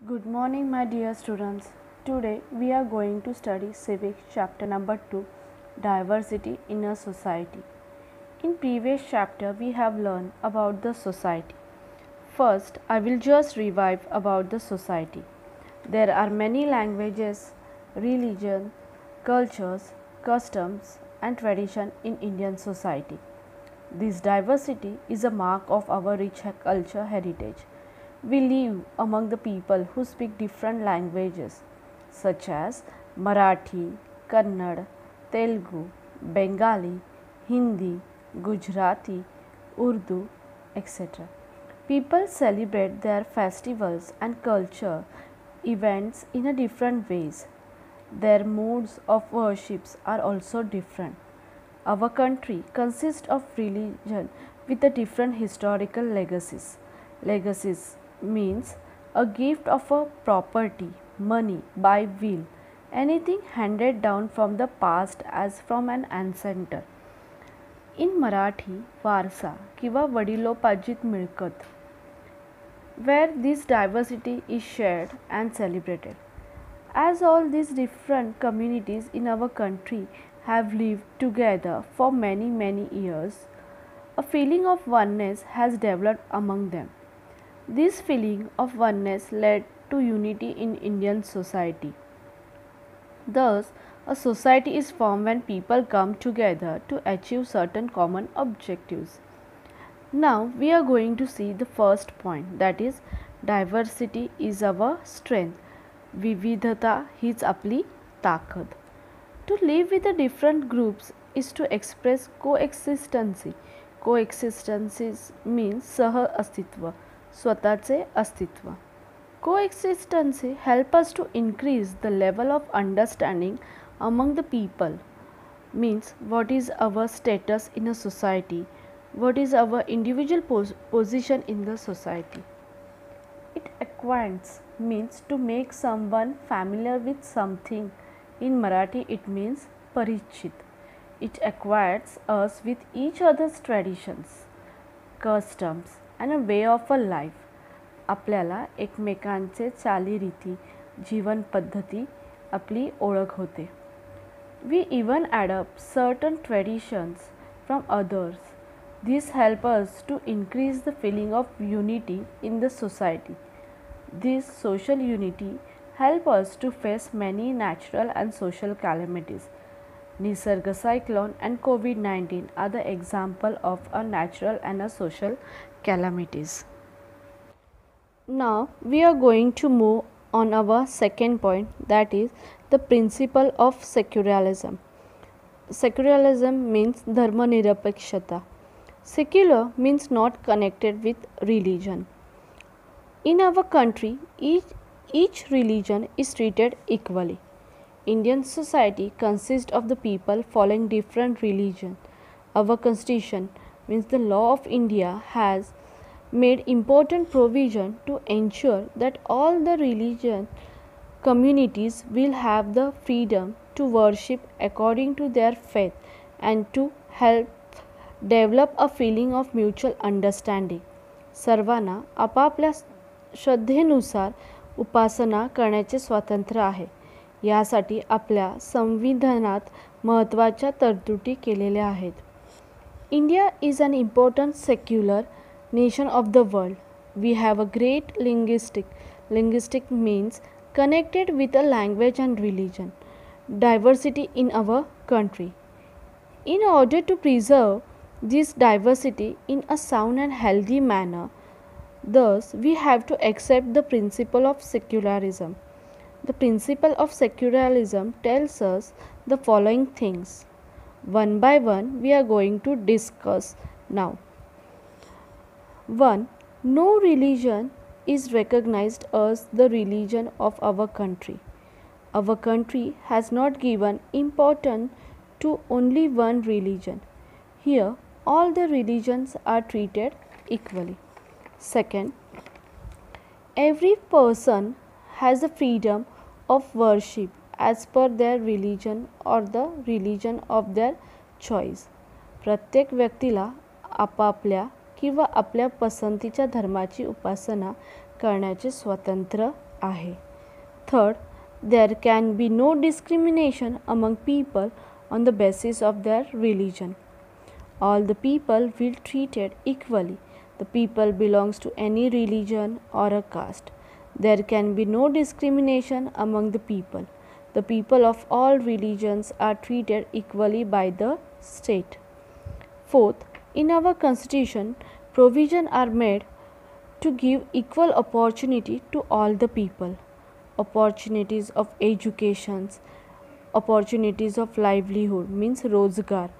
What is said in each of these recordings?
Good morning, my dear students. Today we are going to study Civics chapter number 2, Diversity in a Society. In previous chapter we have learned about the society. First, I will just revive about the society. There are many languages, religion, cultures, customs and tradition in Indian society. This diversity is a mark of our rich culture heritage. We live among the people who speak different languages such as Marathi, Kannada, Telugu, Bengali, Hindi, Gujarati, Urdu, etc. People celebrate their festivals and culture events in a different ways. Their modes of worships are also different. Our country consists of religion with a different historical legacies. Legacies means a gift of a property, money by will, anything handed down from the past as from an ancestor. In Marathi, वारसा किंवा वडिलोपार्जित मिळकत, where this diversity is shared and celebrated. As all these different communities in our country have lived together for many years, a feeling of oneness has developed among them. This feeling of oneness led to unity in Indian society. Thus, a society is formed when people come together to achieve certain common objectives. Now, we are going to see the first point, that is, diversity is our strength. विविधता हीच आपली ताकद. To live with the different groups is to express coexistency. Coexistency means सह अस्तित्व, स्वतःचे अस्तित्व. Coexistency help us to increase the level of understanding among the people. Means what is our status in a society, what is our individual position in the society. It acquaints means to make someone familiar with something. In Marathi it means परिचित. It acquaints us with each other's traditions, customs and a way of a life. आपल्याला एकमेकांचे चालीरीती, जीवन पद्धती आपली ओळख होते. We even adopt certain traditions from others. This helps us to increase the feeling of unity in the society. This social unity helps us to face many natural and social calamities. Nisarga cyclone and COVID-19 are the example of a natural and a social calamities. Now we are going to move on our second point, that is the principle of secularism. Secularism means dharmanirapekshata. Secular means not connected with religion. In our country, each religion is treated equally. Indian society consists of the people following different religions. Our constitution means the law of India has made important provision to ensure that all the religion communities will have the freedom to worship according to their faith and to help develop a feeling of mutual understanding. सर्वांना आपापल्या श्रद्धेनुसार उपासना करण्याचे स्वातंत्र्य आहे. यासाठी आपल्या संविधानात महत्त्वाच्या तरतुदी केलेल्या आहेत. India is an important secular nation of the world. We have a great linguistic. Linguistic means connected with a language and religion. Diversity in our country. In order to preserve this diversity in a sound and healthy manner, thus we have to accept the principle of secularism. The principle of secularism tells us the following things. One by one we are going to discuss now. 1. No religion is recognized as the religion of our country. Our country has not given importance to only one religion. Here all the religions are treated equally. Second, every person has the freedom of worship as per their religion or the religion of their choice. प्रत्येक व्यक्तीला आपापल्या किंवा आपल्या पसंतीच्या धर्माची उपासना करण्याचे स्वातंत्र्य आहे. Third, there can be no discrimination among people on the basis of their religion. All the people will be treated equally. The people belongs to any religion or a caste. There can be no discrimination among the people. The people of all religions are treated equally by the state. Fourth, in our constitution, provisions are made to give equal opportunity to all the people. Opportunities of educations, opportunities of livelihood means rozgar,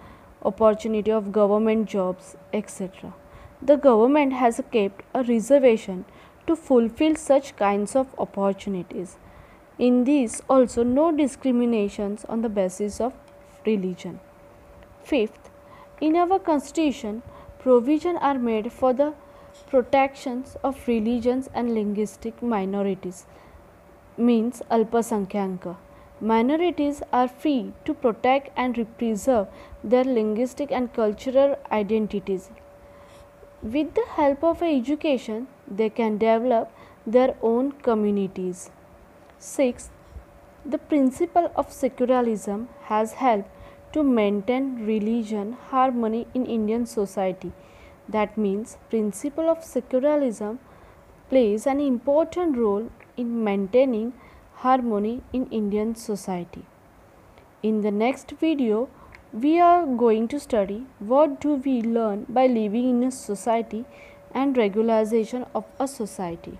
opportunity of government jobs, etc. The government has kept a reservation to fulfill such kinds of opportunities. In these also no discriminations on the basis of religion. Fifth, in our constitution, provisions are made for the protections of religions and linguistic minorities means Alpasankyanka. Minorities are free to protect and preserve their linguistic and cultural identities. With the help of education, they can develop their own communities. Sixth, the principle of secularism has helped to maintain religion harmony in Indian society. That means principle of secularism plays an important role in maintaining harmony in Indian society. In the next video, we are going to study what do we learn by living in a society and regularization of a society.